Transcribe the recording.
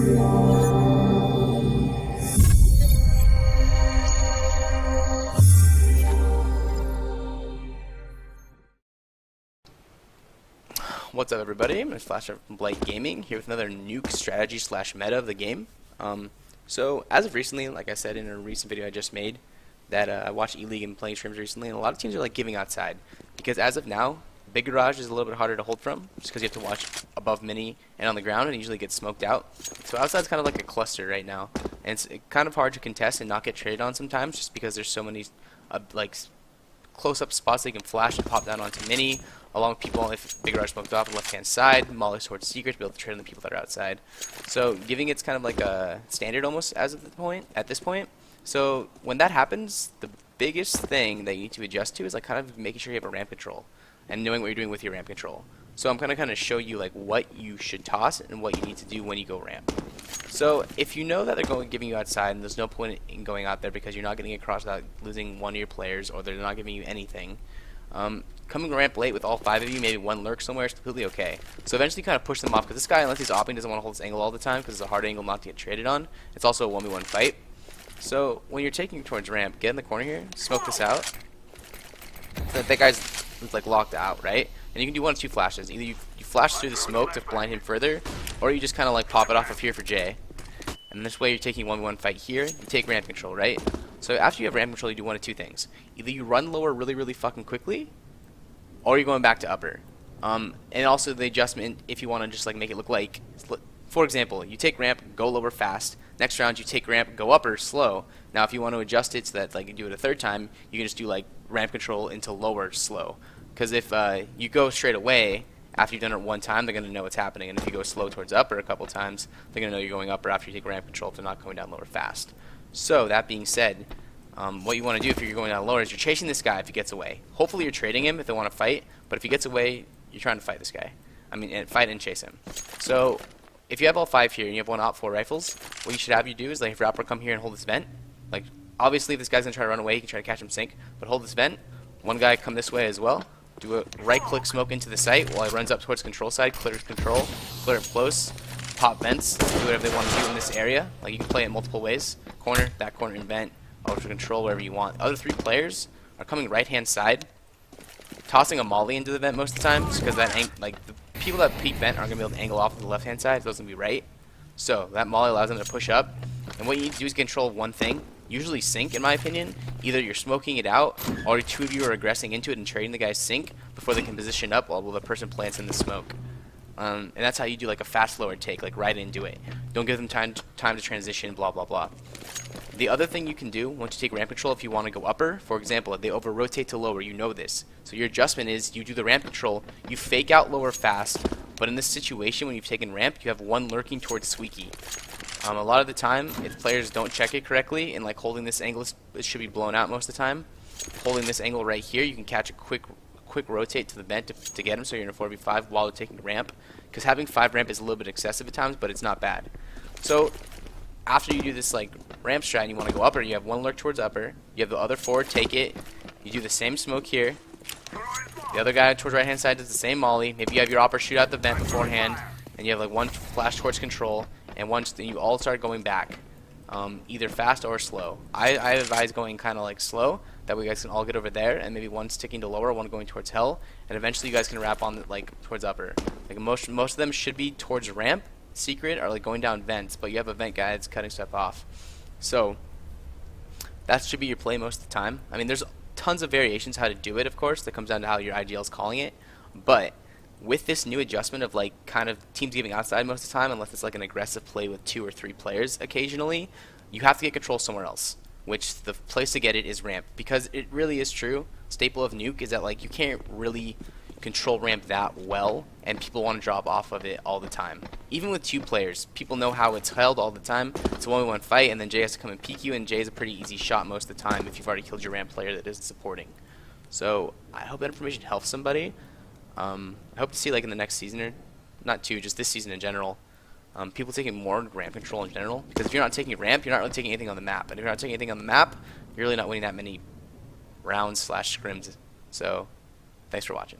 What's up, everybody? I'm Flashstep from Blight Gaming, here with another Nuke strategy slash meta of the game. So as of recently, like I said in a recent video I just made, that I watched E-League and playing streams recently, and a lot of teams are like giving outside because as of now, big garage is a little bit harder to hold from, just because you have to watch above mini and on the ground, and usually get smoked out. So outside's kind of like a cluster right now, and it's kind of hard to contest and not get traded on sometimes, just because there's so many like close-up spots they can flash and pop down onto mini, along with people if big garage smoked off on the left-hand side, molly towards secret to be able to trade on the people that are outside. So giving it's kind of like a standard almost at this point. So when that happens, the biggest thing that you need to adjust to is like kind of making sure you have a ramp control and knowing what you're doing with your ramp control. So I'm going to kind of show you like what you should toss and what you need to do when you go ramp. So if you know that they're giving you outside and there's no point in going out there because you're not getting across without losing one of your players, or they're not giving you anything, coming ramp late with all 5 of you, maybe one lurk somewhere, is completely okay. So eventually kind of push them off, because this guy, unless he's opping, doesn't want to hold this angle all the time because it's a hard angle not to get traded on. It's also a 1v1 fight. So when you're taking towards ramp, get in the corner here, smoke this out. So that guy's like locked out, right? And you can do 1 of 2 flashes. Either you flash through the smoke to blind him further, or you just kind of like pop it off of here for J. And this way you're taking 1v1 fight here, you take ramp control, right? So after you have ramp control, you do 1 of 2 things. Either you run lower really fucking quickly, or you're going back to upper. And also the adjustment, if you want to just like make it look like, for example, you take ramp, go lower fast. Next round you take ramp, go upper slow. Now if you want to adjust it so that like you do it a third time, you can just do like ramp control into lower slow. Because if you go straight away after you've done it 1 time, they're going to know what's happening. And if you go slow towards upper a couple times, they're going to know you're going upper after you take ramp control if they're not going down lower fast. So that being said, what you want to do if you're going down lower is you're chasing this guy if he gets away. Hopefully you're trading him if they want to fight, but if he gets away, you're trying to fight this guy. And fight and chase him. So if you have all 5 here and you have 1 op 4 rifles, what you should have you do is like if your opera come here and hold this vent, like obviously if this guy's going to try to run away, you can try to catch him sink, but hold this vent. 1 guy come this way as well. Do a right click smoke into the site while he runs up towards control side, clears control, clear up close, pop vents, do whatever they want to do in this area. Like you can play it multiple ways. Corner, back corner, and vent, over to control, wherever you want. Other 3 players are coming right hand side, tossing a molly into the vent most of the time, just because that like the people that peek vent aren't gonna be able to angle off to the left hand side, so it's gonna be right. So that molly allows them to push up, and what you need to do is control 1 thing. Usually sync, in my opinion. Either you're smoking it out, or 2 of you are aggressing into it and trading the guy's sync before they can position up while the person plants in the smoke. And that's how you do like a fast lower take, like right into it. Don't give them time to transition, blah blah blah. The other thing you can do once you take ramp control, if you want to go upper, for example, if they over rotate to lower, you know this. So your adjustment is you do the ramp control, you fake out lower fast, but in this situation when you've taken ramp, you have 1 lurking towards squeaky. A lot of the time, if players don't check it correctly, and like holding this angle, it should be blown out most of the time. Holding this angle right here, you can catch a quick rotate to the vent to get him, so you're in a 4v5 while they're taking ramp. Because having 5 ramp is a little bit excessive at times, but it's not bad. So after you do this like ramp strat and you want to go upper, you have 1 lurk towards upper, you have the other 4 take it, you do the same smoke here, the other guy towards right hand side does the same molly, maybe you have your opper shoot out the vent beforehand, and you have like 1 flash towards control, and once then you all start going back, either fast or slow. I advise going kind of like slow, that way you guys can all get over there, and maybe 1 sticking to lower, 1 going towards hell, and eventually you guys can wrap on the, like towards upper. Like most of them should be towards ramp, secret, or like going down vents, but you have a vent guy that's cutting stuff off. So that should be your play most of the time. I mean, there's tons of variations how to do it, of course. That comes down to how your IGL is calling it, but with this new adjustment of like kind of teams giving outside most of the time, unless it's like an aggressive play with 2 or 3 players occasionally, you have to get control somewhere else, which the place to get it is ramp, because it really is true. Staple of Nuke is that like you can't really control ramp that well, and people want to drop off of it all the time. Even with 2 players, people know how it's held all the time. It's a 1v1 fight, and then Jay has to come and peek you, and Jay is a pretty easy shot most of the time if you've already killed your ramp player that isn't supporting. So I hope that information helps somebody. I hope to see like in the next season, or not 2, just this season in general, people taking more ramp control in general, because if you're not taking ramp, you're not really taking anything on the map, and if you're not taking anything on the map, you're really not winning that many rounds / scrims. So thanks for watching.